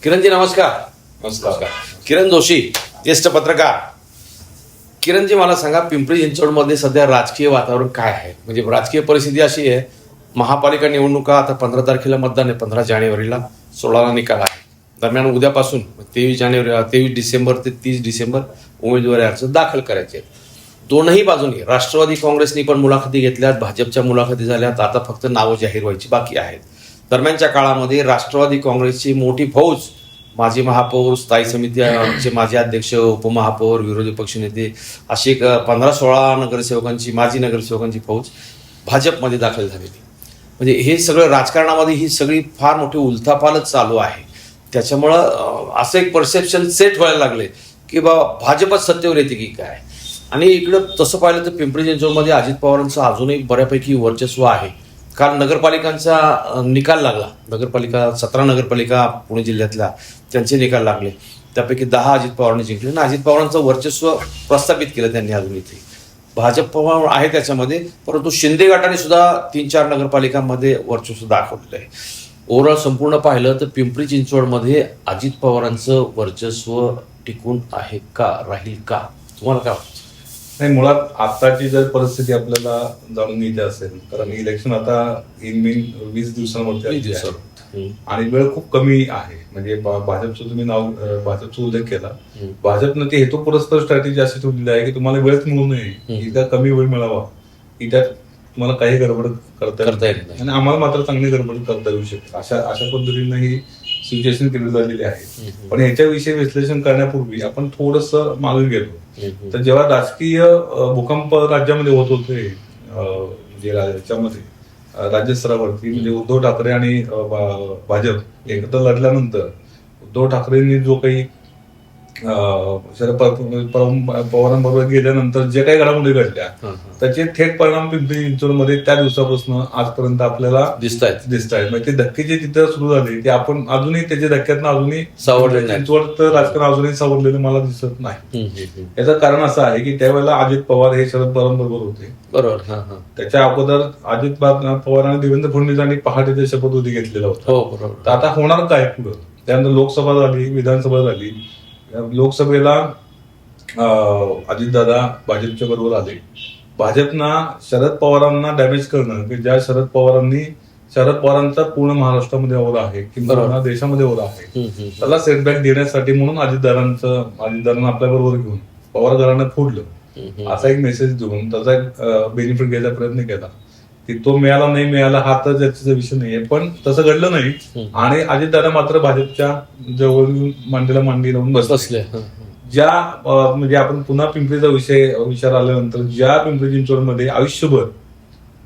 किरणजी नमस्कार. नमस्कार. किरण जोशी, ज्येष्ठ पत्रकार. किरणजी मला सांगा, पिंपरी चिंचवडमध्ये सध्या राजकीय वातावरण काय आहे? म्हणजे राजकीय परिस्थिती अशी आहे, महापालिका निवडणुका आता 15 तारखेला मतदान आहे, 15 जानेवारीला 16ला निकाल आहे. दरम्यान उद्यापासून 23 डिसेंबर ते 30 डिसेंबर उमेदवारी अर्ज दाखल करायचे आहेत. दोनही बाजूनी राष्ट्रवादी काँग्रेसनी पण मुलाखती घेतल्यात, भाजपच्या मुलाखती झाल्यात, आता फक्त नावं जाहीर व्हायची बाकी आहेत. दरम्यानच्या काळामध्ये राष्ट्रवादी काँग्रेसची मोठी फौज, माजी महापौर, स्थायी समितीचे माजी अध्यक्ष, उपमहापौर, विरोधी पक्षनेते अशी एक 15-16 नगरसेवकांची, माजी नगरसेवकांची फौज भाजपमध्ये दाखल झालेली. म्हणजे हे सगळं राजकारणामध्ये ही सगळी फार मोठी उलथापालच चालू आहे. त्याच्यामुळं असं एक परसेप्शन सेट व्हायला लागले की बा भाजपच सत्तेवर येते की काय. आणि इकडं तसं पाहिलं तर पिंपरी चिंचवडमध्ये अजित पवारांचं अजूनही बऱ्यापैकी वर्चस्व आहे. काल नगरपालिकांचा निकाल लागला. 17 नगरपालिका पुणे जिल्ह्यातल्या त्यांचे निकाल लागले. त्यापैकी 10 अजित पवारांनी जिंकले आणि अजित पवारांचं वर्चस्व प्रस्थापित केलं त्यांनी. अजून इथे भाजप आहे त्याच्यामध्ये, परंतु शिंदे गटाने सुद्धा 3-4 नगरपालिकांमध्ये वर्चस्व दाखवलेलं आहे. ओव्हरऑल संपूर्ण पाहिलं तर पिंपरी चिंचवडमध्ये अजित पवारांचं वर्चस्व टिकून आहे का, राहील का, तुम्हाला काय वाटतं? नाही, मुळात आताची जर परिस्थिती आपल्याला जाणून घ्यायची असेल, कारण इलेक्शन आता इन 20 दिवसांवरती आहे आणि वेळ खूप कमी आहे. म्हणजे भाजपचं तुम्ही भाजपचा उल्लेख केला. भाजपनं ती हेतुपुरस्पर स्ट्रॅटेजी अशी ठेवलेली आहे की तुम्हाला वेळच मिळू नये, इतका कमी वेळ मिळावा की त्यात तुम्हाला काही गडबड करता येईल आणि आम्हाला मात्र चांगली गडबड करता येऊ शकते. अशा पद्धतीनं ही सिच्युएशन केली झालेली आहे. पण याच्याविषयी विश्लेषण करण्यापूर्वी आपण थोडंसं मागे गेलो तर जेव्हा राजकीय भूकंप राज्यामध्ये होत होते, म्हणजे याच्यामध्ये राज्यस्तरावरती, म्हणजे उद्धव ठाकरे आणि भाजप एकत्र लढल्यानंतर उद्धव ठाकरेंनी जो काही शरद पवारांबरोबर गेल्यानंतर जे काही घडामोडी घडल्या त्याचे थेट परिणाम पिंपरी चिंचवडमध्ये त्या दिवसापासून आजपर्यंत आपल्याला दिसत आहेत. म्हणजे ते धक्के जे तिथं सुरू झाले ते आपण अजूनही त्याच्या धक्क्यातनं अजूनही चिंचवडचं राजकारण अजूनही सावरलेलं मला दिसत नाही. याचं कारण असं आहे की त्यावेळेला अजित पवार हे शरद पवारांबरोबर होते. बरोबर. त्याच्या अगोदर अजित पवार आणि देवेंद्र फडणवीसांनी पहाटेचा शपथविधी घेतलेला होता. तर आता होणार काय पुढं? त्यानंतर लोकसभा झाली, विधानसभा झाली. लोकसभेला अजितदादा भाजपच्या बरोबर आले. भाजपनं शरद पवारांना डॅमेज करणं, की ज्या शरद पवारांचा पूर्ण महाराष्ट्रामध्ये ओढा आहे किंवा देशामध्ये ओढा आहे, त्याला सेटबॅक देण्यासाठी म्हणून अजितदादांना आपल्या बरोबर घेऊन पवार घराणं फोडलं, असा एक मेसेज देऊन त्याचा एक बेनिफिट घ्यायचा प्रयत्न केला. की तो मिळाला नाही मिळाला हा तर त्याचा विषय नाहीये, पण तसं घडलं नाही. आणि अजितदादा मात्र भाजपच्या जवळ मांडीला मांडी लावून बसले. ज्या म्हणजे आपण पुन्हा पिंपरीचा विचार आल्यानंतर ज्या पिंपरी चिंचवडमध्ये आयुष्यभर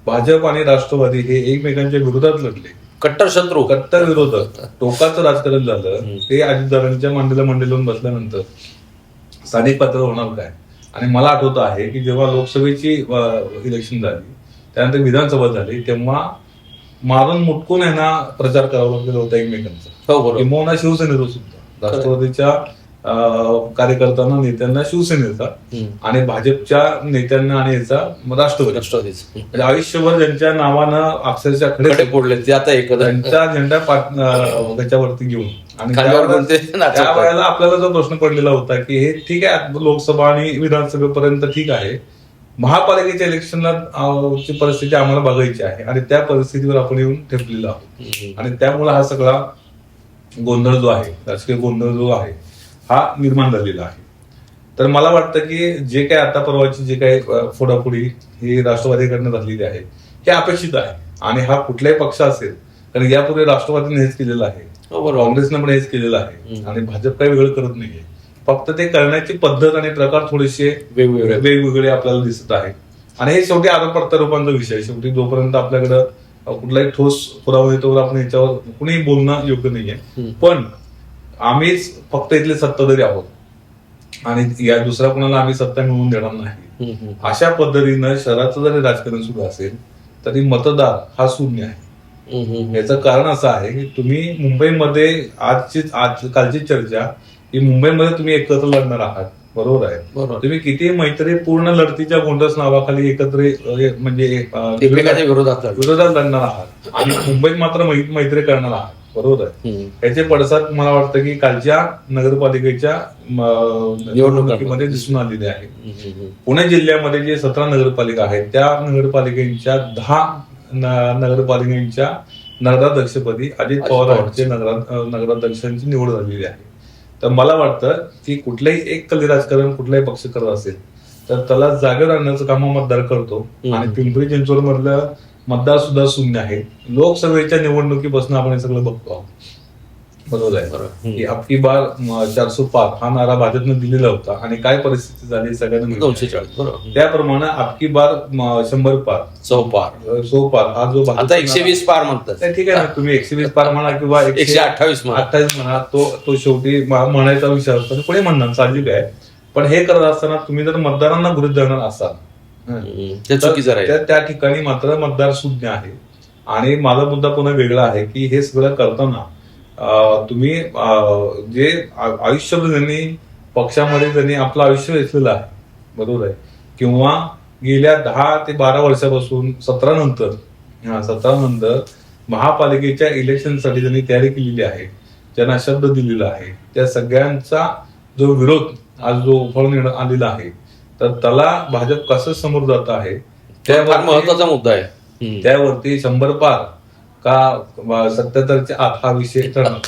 भाजप आणि राष्ट्रवादी हे एकमेकांच्या विरोधात लढले, कट्टर विरोधात टोकाचं राजकारण झालं, ते अजितदादांच्या मांडीला मांडी लावून बसल्यानंतर स्थानिक पातळीवर होणार काय? आणि मला आठवतं आहे की जेव्हा लोकसभेची इलेक्शन झाली, त्यानंतर विधानसभा झाली, तेव्हा मारून मुटकून यांना प्रचार करावा लागलेला होता एकमेकांचा. किंवा शिवसेनेचा सुद्धा, राष्ट्रवादीच्या कार्यकर्त्यांना, नेत्यांना शिवसेनेचा आणि भाजपच्या नेत्यांना आणि याचा राष्ट्रवादी. म्हणजे आयुष्यभर ज्यांच्या नावानं अक्षरशः खडे फोडले ते आता त्यांचा झेंडा त्याच्यावरती घेऊन. आणि त्यावेळेला आपल्याला जो प्रश्न पडलेला होता की हे ठीक आहे, लोकसभा आणि विधानसभेपर्यंत ठीक आहे, महापालिकेच्या इलेक्शनला ची परिस्थिती आम्हाला बघायची आहे आणि त्या परिस्थितीवर आपण येऊन ठेपलेलो आहोत. आणि त्यामुळे हा सगळा गोंधळ जो आहे, राजकीय गोंधळ जो आहे, हा निर्माण झालेला आहे. तर मला वाटतं की जे काही आता परवाची जे काही फोडाफोडी ही राष्ट्रवादीकडनं झालेली आहे हे अपेक्षित आहे. आणि हा कुठलाही पक्ष असेल, कारण यापूर्वी राष्ट्रवादीने हेच केलेलं आहे, काँग्रेसनं पण हेच केलेलं आहे आणि भाजप काही वेगळं करत नाहीये. फक्त ते करण्याची पद्धत आणि प्रकार थोडेसे वेगवेगळे आपल्याला दिसत आहे. आणि हे शेवटी आरोप प्रत्यारोपांचा विषय. शेवटी जोपर्यंत आपल्याकडं कुठलाही ठोस पुरावा येतो आपण याच्यावर कुणीही बोलणं योग्य नाहीये. पण आम्हीच फक्त इथले सत्ताधारी आहोत आणि या दुसऱ्या कुणाला आम्ही सत्ता मिळवून देणार नाही, अशा पद्धतीनं शहराचं जरी राजकारण सुरू असेल तरी मतदार हा शून्य आहे. याचं कारण असं आहे की तुम्ही मुंबईमध्ये कालची चर्चा की मुंबईमध्ये तुम्ही एकत्र लढणार आहात, बरोबर आहे. तुम्ही किती मैत्रीपूर्ण लढतीच्या गोंडस नावाखाली एकत्र म्हणजे विरोधात लढणार आहात आणि मुंबईत मात्र मैत्री करणार आहात. बरोबर आहे. याचे पडसाद मला वाटतं की कालच्या नगरपालिकेच्या निवडणुकीमध्ये दिसून आलेले आहे. पुणे जिल्ह्यामध्ये जे 17 नगरपालिका आहेत त्या नगरपालिकांच्या 10 नगरपालिकांच्या नगराध्यक्षपदी अजित पवार यांचे नगराध्यक्षांची निवड झालेली आहे. तर मला वाटतं की कुठलंही एक कली राजकारण कुठलाही पक्ष करत असेल तर त्याला जागेवर आणण्याचं काम मतदार करतो. आणि पिंपरी चिंचवड मधलं मतदार सुद्धा शून्य आहे. लोकसभेच्या निवडणुकीपासून आपण हे सगळं बघतो आहोत. बरोबर आहे की अबकी बार 400 पार हा नारा भाजपने दिलेला होता आणि काय परिस्थिती झाली सगळ्यांना 240 त्याप्रमाणे अबकी बार 100 पार 100 पार हा जो आता 120 पार म्हणतात. ठीक आहे ना, तुम्ही 120 पार म्हणा किंवा 128 म्हणा तो शेवटी म्हणायचा विषय असतो. कोणी म्हणणार साहजिक आहे. पण हे करत असताना तुम्ही जर मतदारांना गृहीत धरणार असाल तर त्या ठिकाणी मात्र मतदार शून्य आहे. आणि माझा मुद्दा पुन्हा वेगळा आहे की हे सगळं करताना तुम्ही जे आयुष्यभर त्यांनी पक्षामध्ये त्यांनी आपलं आयुष्य वेचलेलं आहे, बरोबर आहे, किंवा गेल्या 10 ते 12 वर्षापासून 17 नंतर महापालिकेच्या इलेक्शनसाठी त्यांनी तयारी केलेली आहे, ज्यांना शब्द दिलेला आहे, त्या सगळ्यांचा जो विरोध आज जो उफाळून आलेला आहे तर त्याला भाजप कसं समोर जात आहे फार महत्वाचा मुद्दा आहे. त्यावरती 100 पार का 77च्या आत हा विषय ठरणार.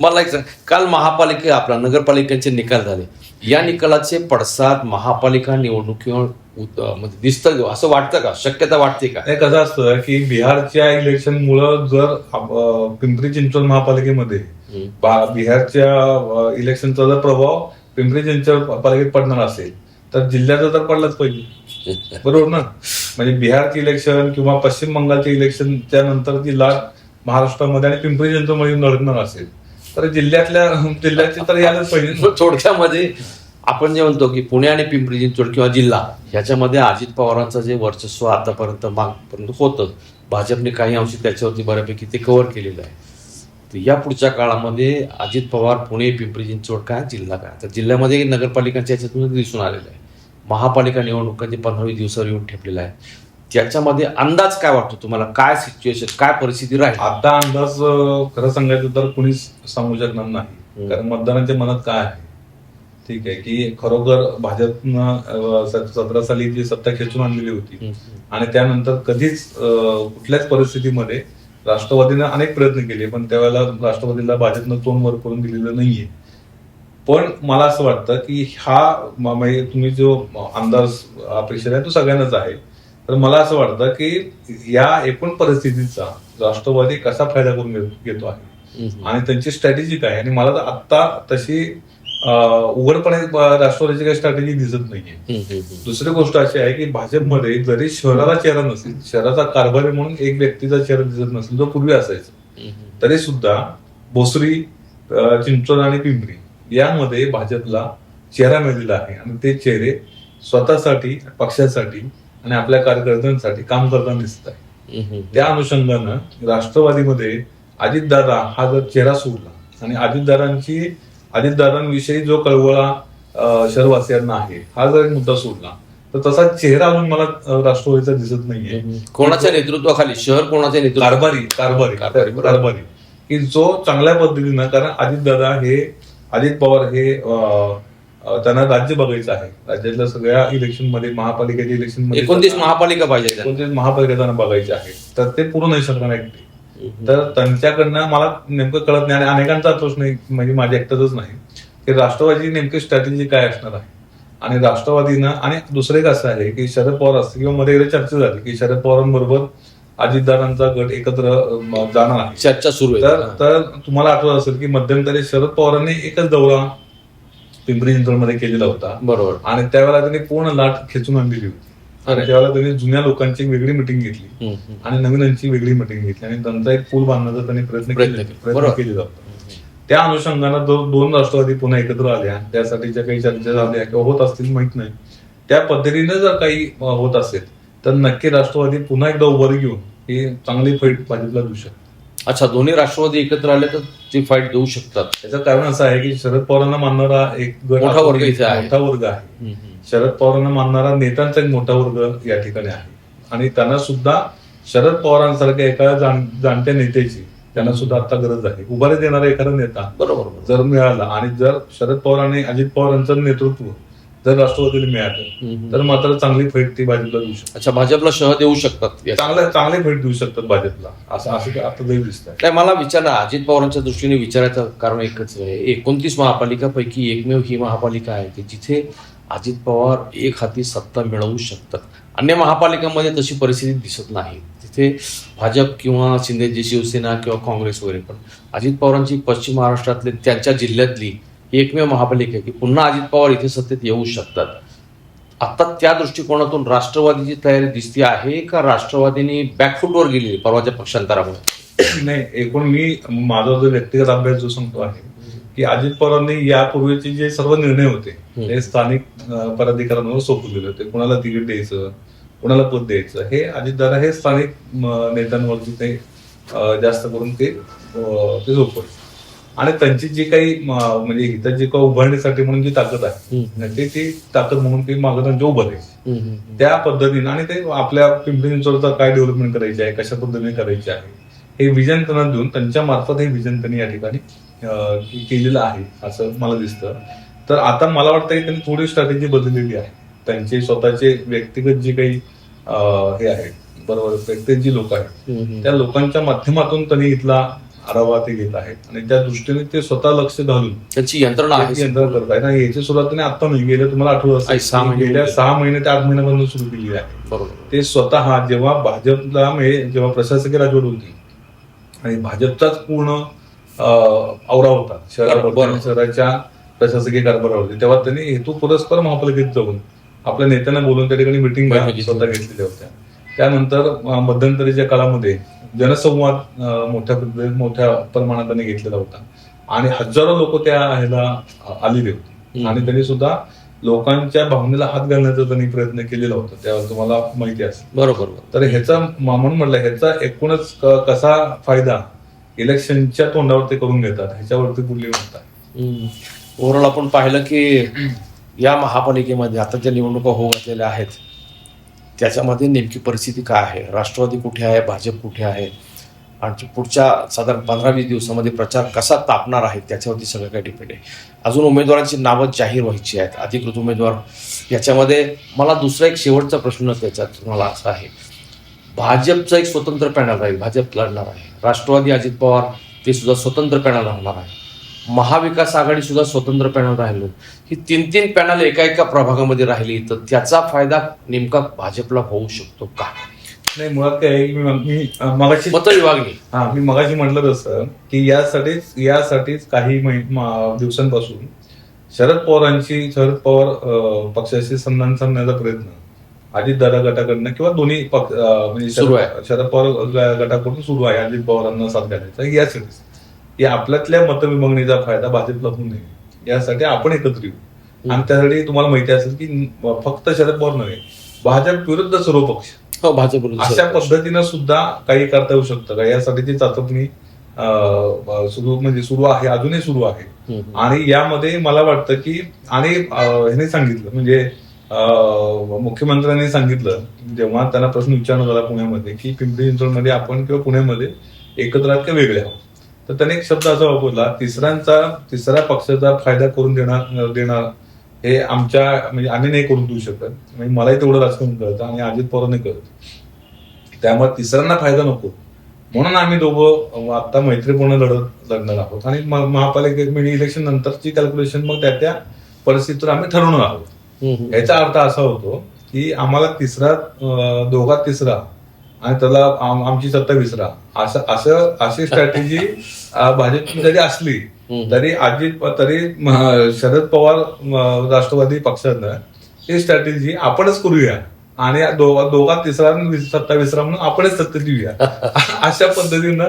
मला एक सांग, काल आपला नगरपालिकांचे निकाल झाले. या निकालाचे पडसाद महापालिका निवडणुकीवर म्हणजे दिसतं असं वाटतं का? शक्यता वाटते का? हे कसं असतं की बिहारच्या इलेक्शनमुळं जर पिंपरी चिंचवड महापालिकेमध्ये बिहारच्या इलेक्शनचा जर प्रभाव पिंपरी चिंचवड पालिकेत पडणार असेल तर जिल्ह्याचा तर पडलाच पाहिजे, बरोबर ना. म्हणजे बिहारचे इलेक्शन किंवा पश्चिम बंगालचे इलेक्शनच्या नंतर जी लाट महाराष्ट्रामध्ये आणि पिंपरी चिंचवडमध्ये लढणार असेल तर जिल्ह्याचे तर यायलाच पाहिजे. थोडक्यामध्ये आपण जे म्हणतो की पुणे आणि पिंपरी चिंचवड किंवा जिल्हा ह्याच्यामध्ये अजित पवारांचं जे वर्चस्व आतापर्यंत मागपर्यंत होतं, भाजपने काही अंशी त्याच्यावरती बऱ्यापैकी ते कव्हर केलेलं आहे. तर या पुढच्या काळामध्ये अजित पवार पुणे, पिंपरी चिंचवड काय, जिल्हा काय, तर जिल्ह्यामध्ये नगरपालिकांच्या ह्याच्यातून दिसून आलेलं आहे. महापालिका निवडणुकांचे 15 दिवसावर येऊन ठेपलेला आहे. त्याच्यामध्ये अंदाज काय वाटतो तुम्हाला? काय सिच्युएशन, काय परिस्थिती राहील? आता अंदाज खरं सांगायचं तर कुणीच सांगू शकणार नाही, कारण मतदारांच्या मनात काय आहे. ठीक आहे की खरोखर भाजपनं 17 साली जी सत्ता खेचून आणलेली होती आणि त्यानंतर कधीच कुठल्याच परिस्थितीमध्ये राष्ट्रवादीनं अनेक प्रयत्न केले पण त्यावेळेला राष्ट्रवादीला भाजपनं तोंड वर करून दिलेलं नाहीये. पण मला असं वाटतं की तुम्ही जो अंदाज अपेक्षित आहे तो सगळ्यांनाच आहे. तर मला असं वाटतं की या एकूण परिस्थितीचा राष्ट्रवादी कसा फायदा करून घेतो आहे आणि त्यांची स्ट्रॅटेजी काय. आणि मला तर आत्ता तशी उघडपणे राष्ट्रवादीची काही स्ट्रॅटेजी दिसत नाहीये. दुसरी गोष्ट अशी आहे की भाजपमध्ये जरी शहराला चेहरा नसेल, शहराचा कारभारी म्हणून एक व्यक्तीचा चेहरा दिसत नसेल जो पूर्वी असायचा, तरी सुद्धा भोसरी, चिंचवड आणि पिंपरी यामध्ये भाजपला चेहरा मिळालेला आहे आणि ते चेहरे स्वतःसाठी, पक्षासाठी आणि आपल्या कार्यकर्त्यांसाठी काम करताना दिसत आहे. त्या अनुषंगानं राष्ट्रवादीमध्ये अजितदादा हा जर चेहरा सोडला आणि अजितदादांविषयी जो कळवळा शहरवासियांना आहे हा जर एक मुद्दा सोडला तर तसा चेहरा अजून मला राष्ट्रवादीचा दिसत नाहीये. कोणाच्या नेतृत्वाखाली शहर, कोणाच्या नेतृत्व कारभारी की जो चांगल्या पद्धतीनं, कारण अजित पवार हे त्यांना राज्य बघायचं आहे. राज्यातल्या सगळ्या इलेक्शनमध्ये, महापालिकेच्या इलेक्शनमध्ये 29 महापालिका पाहिजे, 29 महापालिका त्यांना बघायचे आहे. तर ते पूर्ण नाही शकणार एकटे. तर त्यांच्याकडनं मला नेमकं कळत नाही आणि अनेकांचा प्रश्न म्हणजे माझ्या एकटाच नाही की राष्ट्रवादी नेमकी स्ट्रॅटेजी काय असणार आहे. आणि राष्ट्रवादीनं आणि दुसरं एक असं आहे की शरद पवार असते किंवा मध्ये एकदा चर्चा झाली की शरद पवारांबरोबर अजितदादांचा गट एकत्र जाणार आहे, चर्चा सुरू आहे. तर तुम्हाला आठवत असेल की मध्यंतरी शरद पवारांनी एकच दौरा पिंपरी चिंचवडमध्ये केलेला होता, बरोबर, आणि त्यावेळेला त्यांनी पूर्ण लाट खेचून आणलेली होती. आणि त्यावेळेला त्यांनी जुन्या लोकांची वेगळी मिटिंग घेतली आणि नवीनांची वेगळी मिटिंग घेतली आणि त्यांचा एक पूल बांधण्याचा त्यांनी प्रयत्न केलेला होता. त्या अनुषंगानं 2 राष्ट्रवादी पुन्हा एकत्र आल्या, त्यासाठी ज्या काही चर्चा झाल्या किंवा होत असतील माहित नाही, त्या पद्धतीने जर काही होत असेल तर नक्की राष्ट्रवादी पुन्हा एकदा उभारी घेऊन ही चांगली फाईट भाजपला देऊ शकते. अच्छा, दोन्ही राष्ट्रवादी एकत्र आले तर ती फाईट देऊ शकतात. याचं कारण असं आहे की शरद पवारांना मानणारा एक मोठा वर्ग आहे. शरद पवारांना मानणारा नेत्यांचा एक मोठा वर्ग या ठिकाणी आहे आणि त्यांना सुद्धा शरद पवारांसारख्या एका जाणत्या नेत्याची त्यांना सुद्धा आता गरज आहे. उभारी देणारा एखादा नेता बरोबर. जर मिळाला आणि जर शरद पवार आणि अजित पवार यांचं नेतृत्व जर राष्ट्रवादीला मिळालं तर मात्र चांगली फेट ती भाजपला देऊ शकतात. अच्छा, भाजपला शह देऊ शकतात. चांगले फेट देऊ शकतात भाजपला, असं आता तरी दिसतंय. नाही, मला विचारणं अजित पवारांच्या दृष्टीने विचारायचं कारण एकच आहे. 29 महापालिकापैकी एकमेव ही महापालिका आहे की जिथे अजित पवार एक हाती सत्ता मिळवू शकतात. अन्य महापालिकांमध्ये तशी परिस्थिती दिसत नाही. तिथे भाजप किंवा शिंदेची शिवसेना किंवा काँग्रेस वगैरे. पण अजित पवारांची पश्चिम महाराष्ट्रातले त्यांच्या जिल्ह्यातली ही एकमेव महापालिका आहे की पुन्हा अजित पवार इथे सत्तेत येऊ शकतात. आता त्या दृष्टिकोनातून राष्ट्रवादीची तयारी दिसती आहे का राष्ट्रवादीने बॅकफुटवर गेली परवाच्या पक्षांतरामुळे? नाही, एकूण माझा जो व्यक्तिगत अभ्यास जो सांगतो आहे की अजित पवारांनी यापूर्वीचे जे सर्व निर्णय होते ते स्थानिक पदाधिकाऱ्यांवर सोपवलेले होते. कोणाला तिकीट द्यायचं, कोणाला पद द्यायचं, हे अजितदादा हे स्थानिक नेत्यांवरती ते जास्त करून ते सोपवले. आणि त्यांची जी काही म्हणजे इथं जे काही उभारण्यासाठी म्हणून जी ताकद आहे ती ताकद म्हणून ती मागं त्यांच्या उभं राहायची त्या पद्धतीने. आणि ते आपल्या पिंपरी चिंचवडचा काय डेव्हलपमेंट करायची आहे, कशा पद्धतीने करायची आहे हे विजन त्यांना देऊन त्यांच्या मार्फत हे विजन त्यांनी या ठिकाणी केलेलं आहे असं मला दिसतं. तर आता मला वाटतं की त्यांनी थोडी स्ट्रॅटेजी बदललेली आहे. त्यांचे स्वतःचे व्यक्तिगत जे काही हे आहे, बरोबर, प्रत्येक जी लोक आहेत त्या लोकांच्या माध्यमातून त्यांनी इथला आढावा ते घेत आहेत आणि त्या दृष्टीने ते स्वतः लक्ष घालून त्याची यंत्रणा करत आहेत. आणि याची सुरुवात त्यांनी आता नाही, गेल्या तुम्हाला आठवत असेल गेल्या 6 महिने ते 8 महिन्यापासून सुरू केली आहे. बरोबर. ते स्वतः जेव्हा भाजपला जेव्हा प्रशासकीय राजवट होती आणि भाजपचाच पूर्ण औरा होता शहराच्या प्रशासकीय कारभारावरती, तेव्हा त्यांनी हेतू पुरस्पर महापालिकेत जाऊन आपल्या नेत्यांना बोलून त्या ठिकाणी मिटिंग स्वतः घेतलेल्या होत्या. त्यानंतर मध्यंतरीच्या काळामध्ये जनसंवाद मोठ्या प्रमाणात त्यांनी घेतलेला होता आणि हजारो लोक त्या ह्याला आलेले होते आणि त्यांनी सुद्धा लोकांच्या भावनेला हात घालण्याचा त्यांनी प्रयत्न केलेला होता. त्यावर तुम्हाला माहिती असेल. बरोबर. तर ह्याचा म्हणून म्हटलं ह्याचा एकूणच कसा फायदा इलेक्शनच्या तोंडावर ते करून घेतात ह्याच्यावरती कुठली म्हणतात. ओव्हरऑल आपण पाहिलं की या महापालिकेमध्ये आता ज्या निवडणुका होऊ घातलेल्या आहेत त्याच्यामध्ये नेमकी परिस्थिती काय आहे, राष्ट्रवादी कुठे आहे, भाजप कुठे आहे आणि पुढच्या साधारण 15-20 दिवसामध्ये प्रचार कसा तापणार आहे त्याच्यावरती सगळं काही डिपेंड आहे. अजून उमेदवारांची नावं जाहीर व्हायची आहेत, अधिकृत उमेदवार. याच्यामध्ये मला दुसरा एक शेवटचा प्रश्न त्याच्यात मला असा आहे, भाजपचा एक स्वतंत्र पॅनल राहील, भाजप लढणार आहे. राष्ट्रवादी अजित पवार ते सुद्धा स्वतंत्र पॅनल राहणार आहे. महाविकास आघाडी सुद्धा स्वतंत्र पॅनल राहिलो. ही 3 पॅनल एका प्रभागामध्ये राहिली तर त्याचा फायदा नेमका भाजपला होऊ शकतो का? नाही, मुळात काय आहे, मी मगाशी मतविभागणी मी मगाशी म्हटलं तसं की यासाठीच काही दिवसांपासून शरद पवार पक्षाशी संधान साधण्याचा प्रयत्न अजितदादा गटाकडनं किंवा दोन्ही पक्ष म्हणजे शरद पवार गटाकडून सुरू आहे अजित पवारांना साथ घालायचा. यासाठीच या आपल्यातल्या मतविभागणीचा फायदा भाजपला होऊ नये यासाठी आपण एकत्र येऊ. आणि त्यासाठी तुम्हाला माहिती असेल की फक्त शरद पवार नव्हे, भाजप विरुद्ध सर्व पक्ष भाजप अशा पद्धतीनं सुद्धा काही करता येऊ शकतं का यासाठीची चाचपणी सुरू आहे, अजूनही सुरू आहे. आणि यामध्ये मला वाटतं की आणि ह्याने सांगितलं म्हणजे मुख्यमंत्र्यांनी सांगितलं जेव्हा त्यांना प्रश्न विचारण्यात आला पुण्यामध्ये की पिंपरी चिंचवडमध्ये आपण किंवा पुण्यामध्ये एकत्र आहात किंवा वेगळे आहोत, तर त्याने एक शब्द असा वापरला, तिसऱ्या पक्षाचा फायदा करून देणार हे आमच्या म्हणजे आम्ही नाही करून देऊ शकत. म्हणजे मलाही तेवढं राजकारण कळतं आणि अजित पवारांनी कळतं, त्यामुळे तिसऱ्यांना फायदा नको म्हणून आम्ही दोघं आता मैत्रीपूर्ण लढणार आहोत. आणि महापालिकेत म्हणजे इलेक्शन नंतरची कॅल्क्युलेशन मग त्या परिस्थितीवर आम्ही ठरवणार आहोत. याचा अर्थ असा होतो की आम्हाला दोघात तिसरा आणि त्याला आमची सत्ता विसरा अशी स्ट्रॅटेजी भाजपची जरी असली तरी शरद पवार राष्ट्रवादी पक्षानं ही स्ट्रॅटेजी आपणच करूया आणि दोघात तिसरा सत्ता विसरा म्हणून आपणच सत्तेत येऊया अशा पद्धतीनं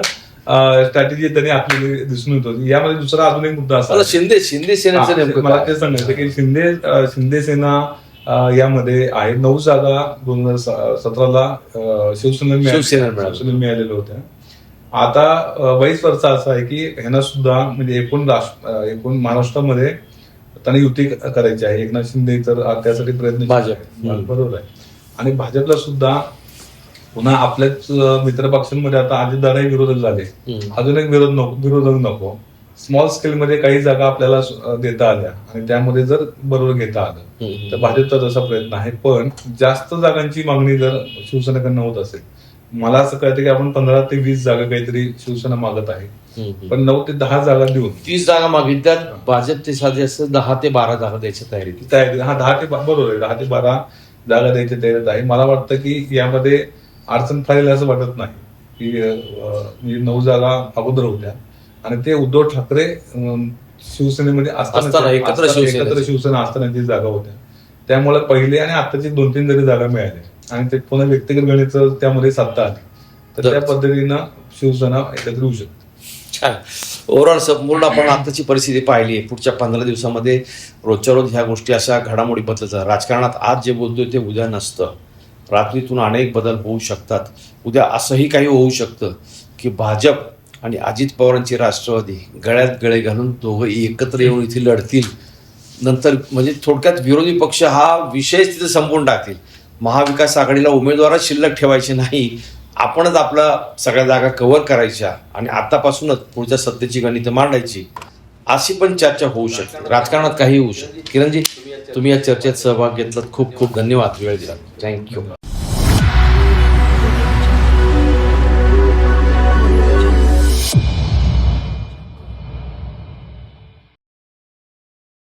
स्ट्रॅटेजी त्यांनी आपल्याला दिसून येत होती. यामध्ये दुसरा अजून एक मुद्दा असा शिंदे सेनेचं मला ते सांगायचं की शिंदे सेना यामध्ये आहे 9 जागा 2017ला शिवसेनेला मिळालेल्या होत्या. आता वाईस वर्षा असा आहे की ह्यांना सुद्धा म्हणजे एकूण महाराष्ट्रामध्ये त्यांना युती करायची आहे. एकनाथ शिंदे तर त्यासाठी प्रयत्न भाजप बरोबर आहे. आणि भाजपला सुद्धा पुन्हा आपल्याच मित्रपक्षांमध्ये आता अजितदादाही विरोधक झाले. अजून एक विरोधक नको. स्मॉल स्केल मध्ये काही जागा आपल्याला देता आल्या आणि त्यामध्ये जर बरोबर घेता आलं तर भाजपचा तसा प्रयत्न आहे. पण जास्त जागांची मागणी जर शिवसेनेकडनं होत असेल, मला असं कळतं की आपण 15 ते 20 जागा काहीतरी शिवसेना मागत आहे, पण 9 ते 10 जागा देऊन 30 जागा मागितल्यात. भाजप ते साधे असं 10 ते 12 जागा द्यायची तयारी. हा 10 ते बरोबर आहे, 10 ते 12 जागा द्यायची तयारीत आहे. मला वाटतं की यामध्ये अडचण फाईल असं वाटत नाही की म्हणजे 9 जागा अगोदर होत्या आणि ते उद्धव ठाकरे शिवसेनेमध्ये असताना एकत्र शिवसेना असतानाची जागा होत्या. त्यामुळे पहिले आणि आताची 2-3 जरी जागा मिळाल्या आणि ते पुन्हा व्यक्तिगत गणित त्यामध्ये साधता आली तर त्या पद्धतीनं शिवसेना एकत्र होऊ शकते. छान. ओव्हरऑल संपूर्ण आपण आताची परिस्थिती पाहिली आहे. पुढच्या 15 दिवसामध्ये रोजच्या रोज ह्या गोष्टी अशा घडामोडी बदलत जातात. राजकारणात आज जे बोलतोय ते उद्या नसतं. रात्रीतून अनेक बदल होऊ शकतात. उद्या असंही काही होऊ शकतं की भाजप आणि अजित पवारांची राष्ट्रवादी गळ्यात गळे घालून दोघं एकत्र येऊन इथे लढतील. नंतर म्हणजे थोडक्यात विरोधी पक्ष हा विषयच तिथे संपवून टाकतील. महाविकास आघाडीला उमेदवारच शिल्लक ठेवायचे नाही, आपणच आपला सगळ्या जागा कव्हर करायच्या आणि आतापासूनच पुढच्या सत्तेची गणितं मांडायची, अशी पण चर्चा होऊ शकते. राजकारणात काही होऊ शकते. किरणजी, तुम्ही या चर्चेत सहभाग घेतलात, खूप खूप धन्यवाद वेळ दिला. थँक्यू.